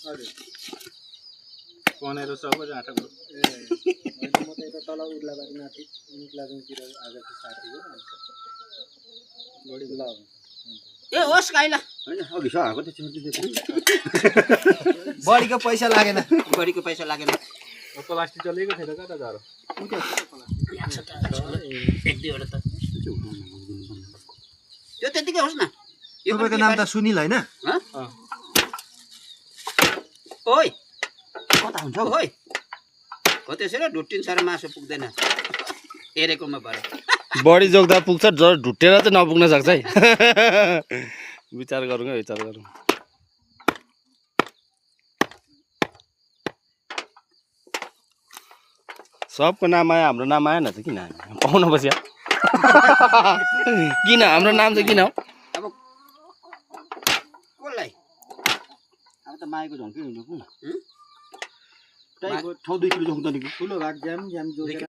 हजुर 1500 को जाटा को ए होइन म त यता तल उर्लाबारी माथि निक्लाजुङतिर आएको छु साथीको बढी ल ए होस् काइला हैन अघि सहाको त छोड्दै बढीको पैसा लागेन बढीको पैसा लागेन प्लास्टिक चलेको थिएन कता जारो एक दुईवटा त त्यो त्यतिकै होस् न तपाईको नाम त सुनिल हैन ओइ कता हुन्छ ओइ हो त्यसैले ढुट्टिन साह्रो मासु पुग्दैन हेरेकोमा भरे बढी जोग्दा पुग्छ ढुट्टेर चाहिँ नपुग्न सक्छ है विचार गरौँ विचार गरौँ सबको नाम आयो हाम्रो नाम आएन त किन पाउन बस्या किन हाम्रो नाम चाहिँ किन हो अब कसलाई अब त माएको झन्कै हुन्छ टाइको ठाउँ 2 किलो जोग्दा नि ठुलो भाग ज्याम ज्याम जोडेर